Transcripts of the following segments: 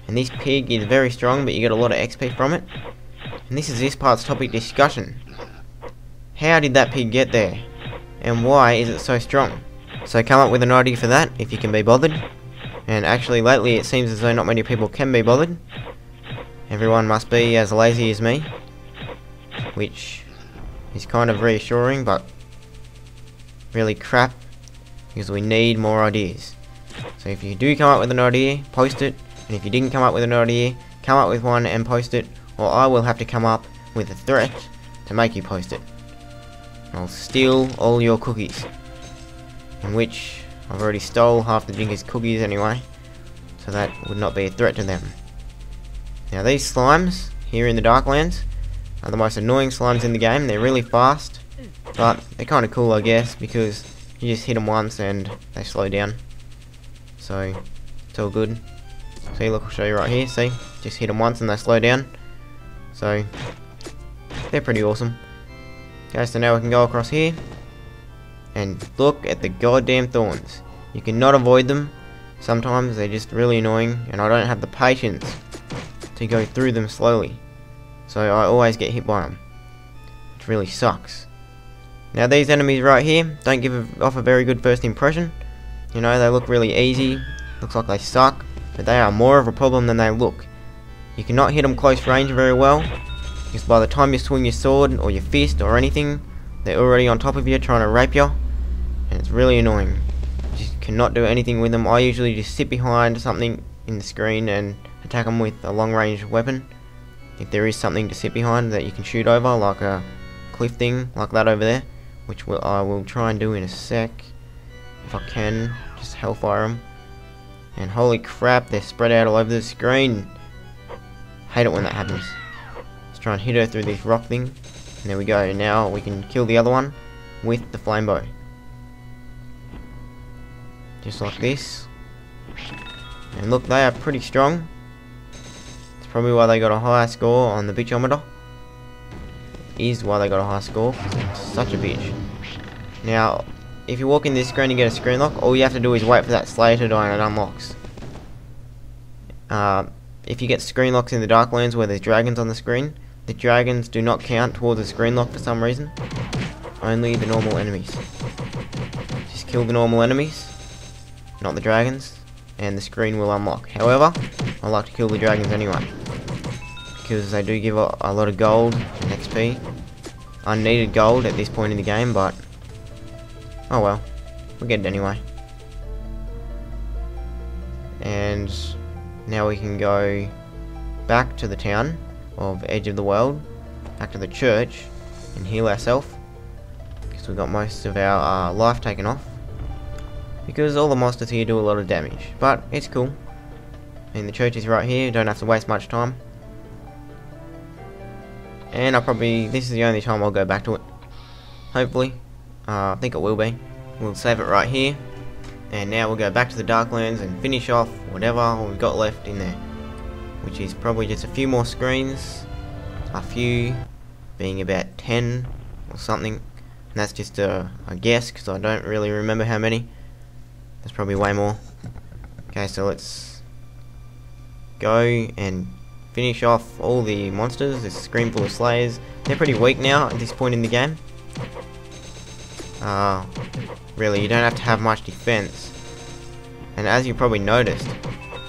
And this pig is very strong, but you get a lot of XP from it. And this is this part's topic discussion. How did that pig get there? And why is it so strong? So come up with an idea for that, if you can be bothered. And actually lately it seems as though not many people can be bothered. Everyone must be as lazy as me. Which is kind of reassuring, but really crap, because we need more ideas. So if you do come up with an idea, post it. And if you didn't come up with an idea, come up with one and post it, or I will have to come up with a threat to make you post it. I'll steal all your cookies. In which I've already stole half the Dinkers' cookies anyway, so that would not be a threat to them. Now these slimes here in the Darklands are the most annoying slimes in the game. They're really fast, but they're kind of cool, I guess, because you just hit them once and they slow down. So it's all good. See, look, I'll show you right here. See, just hit them once and they slow down. So they're pretty awesome. Okay, so now we can go across here and look at the goddamn thorns. You cannot avoid them. Sometimes they're just really annoying, and I don't have the patience to go through them slowly. So I always get hit by them, which really sucks. Now these enemies right here don't give off a very good first impression. You know, they look really easy, looks like they suck, but they are more of a problem than they look. You cannot hit them close range very well, because by the time you swing your sword or your fist or anything, they're already on top of you trying to rape you, and it's really annoying. You just cannot do anything with them. I usually just sit behind something in the screen and attack them with a long range weapon. If there is something to sit behind that you can shoot over, like a cliff thing like that over there, which I will try and do in a sec, if I can, just hellfire them. And holy crap, they're spread out all over the screen. Hate it when that happens. Let's try and hit her through this rock thing. And there we go. Now we can kill the other one with the flame bow. Just like this. And look, they are pretty strong. It's probably why they got a higher score on the bitchometer. Is why they got a high score. It's such a bitch. Now, if you walk in this screen and get a screen lock, all you have to do is wait for that Slayer to die and it unlocks. If you get screen locks in the Darklands where there's dragons on the screen, the dragons do not count towards the screen lock for some reason. Only the normal enemies. Just kill the normal enemies, not the dragons, and the screen will unlock. However, I like to kill the dragons anyway, because they do give a lot of gold and XP. Unneeded gold at this point in the game, but oh well, we'll get it anyway. And now we can go back to the town of Edge of the World, back to the church, and heal ourselves, because we got most of our life taken off, because all the monsters here do a lot of damage, but it's cool. And the church is right here, you don't have to waste much time. And this is the only time I'll go back to it, hopefully. I think it will be. We'll save it right here, and now we'll go back to the Darklands and finish off whatever we've got left in there, which is probably just a few more screens, a few being about 10 or something, and that's just a guess because I don't really remember how many. There's probably way more. Okay, so let's go and finish off all the monsters. There's a screen full of slayers. They're pretty weak now at this point in the game. Really, you don't have to have much defense, and as you probably noticed,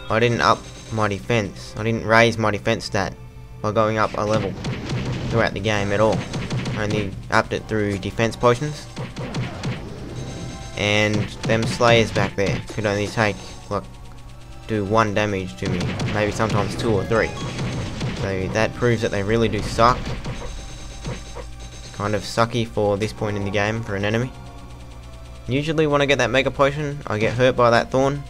I didn't up my defense. I didn't raise my defense stat by going up a level throughout the game at all. I only upped it through defense potions, and them slayers back there could only take do 1 damage to me, maybe sometimes 2 or 3. So that proves that they really do suck. It's kind of sucky for this point in the game for an enemy. Usually when I get that mega potion, I get hurt by that thorn,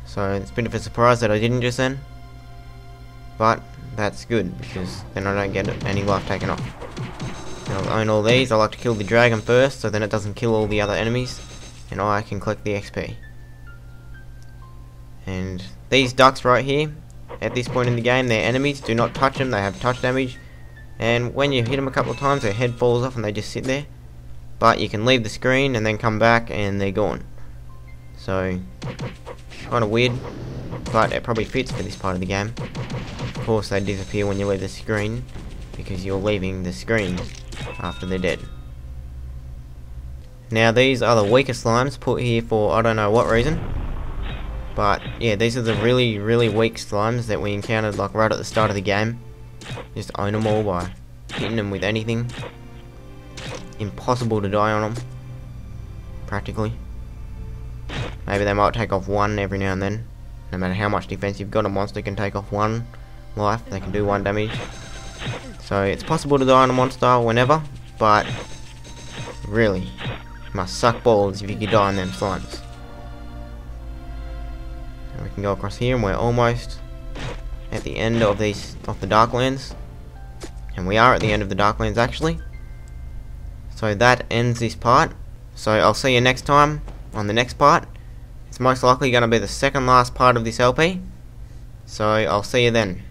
so it's a bit of a surprise that I didn't just then, but that's good because then I don't get any life taken off. And I'll own all these. I like to kill the dragon first, so then it doesn't kill all the other enemies, and I can collect the XP. And these ducks right here, at this point in the game, they're enemies. Do not touch them, they have touch damage, and when you hit them a couple of times, their head falls off and they just sit there. But you can leave the screen and then come back and they're gone. So, kind of weird. but it probably fits for this part of the game. Of course, they disappear when you leave the screen, because you're leaving the screen after they're dead. Now these are the weaker slimes put here for I don't know what reason, but yeah, these are the really weak slimes that we encountered like right at the start of the game. Just own them all by hitting them with anything. Impossible to die on them, practically. Maybe they might take off one every now and then. No matter how much defense you've got, a monster can take off one life, they can do 1 damage. So it's possible to die on a monster whenever, but really, you must suck balls if you can die on them slimes. And we can go across here and we're almost at the end of the darklands. And we are at the end of the darklands actually. So that ends this part. So I'll see you next time on the next part. It's most likely going to be the second last part of this LP. So I'll see you then.